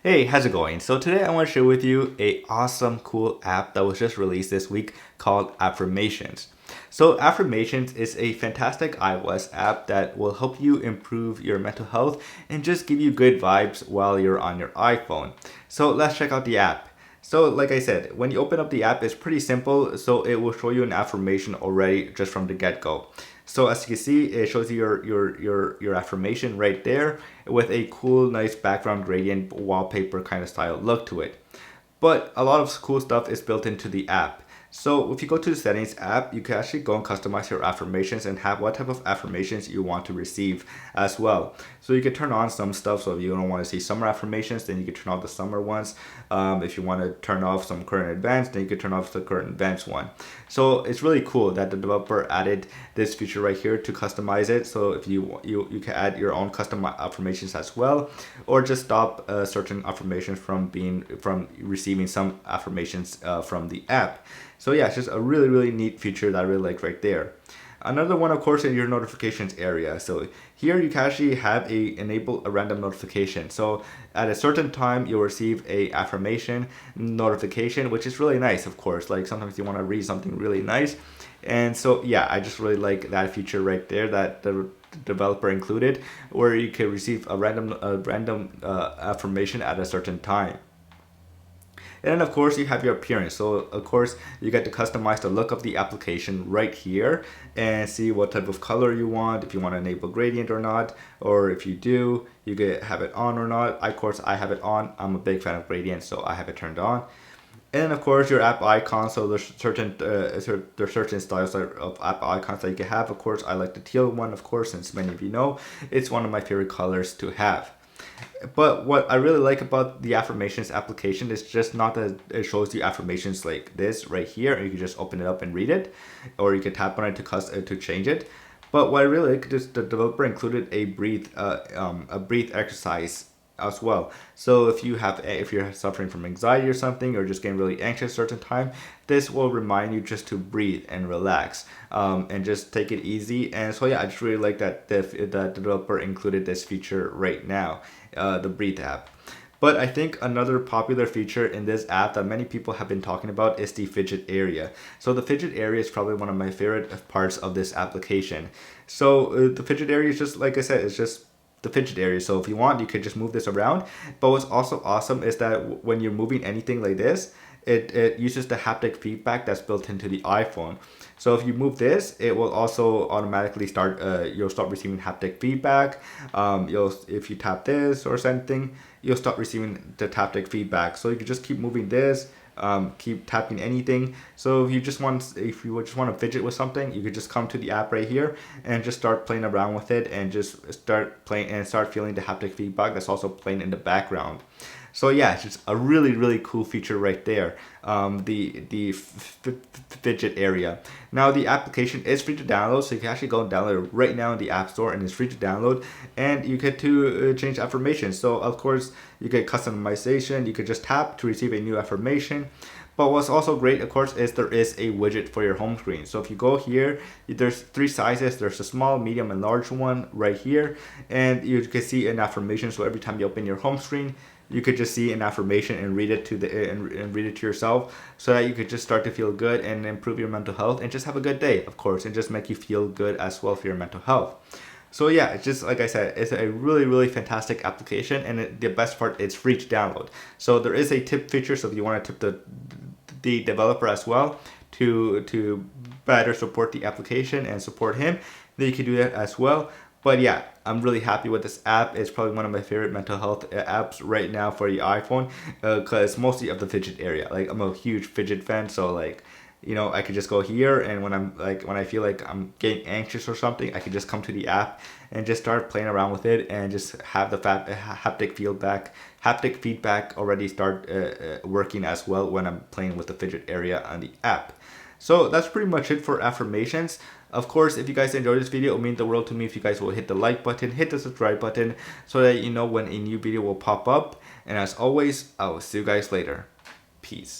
Hey, how's it going? So today I want to share with you a awesome cool app that was just released this week called Affirmations. So Affirmations is a fantastic iOS app that will help you improve your mental health and just give you good vibes while you're on your iPhone. So let's check out the app. So like I said, when you open up the app, it's pretty simple. So it will show you an affirmation already just from the get-go. So as you can see, it shows you your affirmation right there with a cool, nice background gradient wallpaper kind of style look to it. But a lot of cool stuff is built into the app. So if you go to the settings app, you can actually go and customize your affirmations and have what type of affirmations you want to receive as well. So you can turn on some stuff. So if you don't want to see summer affirmations, then you can turn off the summer ones. If you want to turn off some current events, then you can turn off the current events one. So it's really cool that the developer added this feature right here to customize it. So if you can add your own custom affirmations as well, or just stop certain affirmations from receiving some affirmations from the app. So yeah, it's just a really neat feature that I really like right there. Another one, of course, in your notifications area. So here you can actually have enable a random notification. So at a certain time, you'll receive a affirmation notification, which is really nice, of course. Like sometimes you want to read something really nice. And so yeah, I just really like that feature right there that the developer included, where you can receive a random affirmation at a certain time. And then of course you have your appearance. So of course you get to customize the look of the application right here and see what type of color you want, if you want to enable gradient or not, or if you do, you can have it on or not. Of course I have it on. I'm a big fan of gradient, so I have it turned on. And of course your app icon. So there's certain styles of app icons that you can have. Of course I like the teal one, of course, since many of you know it's one of my favorite colors to have. But what I really like about the affirmations application is just not that it shows you affirmations like this right here, and you can just open it up and read it, or you can tap on it to change it. But what I really like is the developer included a breathe exercise as well. So if you're suffering from anxiety or something, or just getting really anxious at a certain time, this will remind you just to breathe and relax, and just take it easy. And so yeah, I just really like that the developer included this feature right now, the breathe app. But I think another popular feature in this app that many people have been talking about is the fidget area. So the fidget area is probably one of my favorite parts of this application. So the fidget area is just, like I said, it's just the fidget area. So if you want, you could just move this around. But what's also awesome is that when you're moving anything like this, it uses the haptic feedback that's built into the iPhone. So if you move this, it will also automatically you'll start receiving haptic feedback. If you tap this or something, you'll start receiving the haptic feedback. So you can just keep moving this, keep tapping anything. So if you just want to fidget with something, you could just come to the app right here and just start playing around with it, and just start playing and start feeling the haptic feedback that's also playing in the background. So yeah, it's just a really cool feature right there. The fidget area. Now the application is free to download, so you can actually go and download it right now in the App Store, and it's free to download. And you get to change affirmations. So of course you get customization. You could just tap to receive a new affirmation. But what's also great, of course, is there is a widget for your home screen. So if you go here, there's three sizes. There's a small, medium, and large one right here. And you can see an affirmation. So every time you open your home screen, you could just see an affirmation and read it and read it to yourself, so that you could just start to feel good and improve your mental health and just have a good day, of course, and just make you feel good as well for your mental health. So yeah, it's just like I said, it's a really fantastic application, and the best part, it's free to download. So there is a tip feature, so if you want to tip the developer as well to better support the application and support him, then you can do that as well. But yeah, I'm really happy with this app. It's probably one of my favorite mental health apps right now for the iPhone, because mostly of the fidget area. Like, I'm a huge fidget fan, so like, I could just go here, and when I feel like I'm getting anxious or something, I could just come to the app and just start playing around with it, and just have the haptic feedback already start working as well when I'm playing with the fidget area on the app. So that's pretty much it for affirmations. Of course, if you guys enjoyed this video, it would mean the world to me if you guys will hit the like button, hit the subscribe button, so that you know when a new video will pop up. And as always, I will see you guys later. Peace.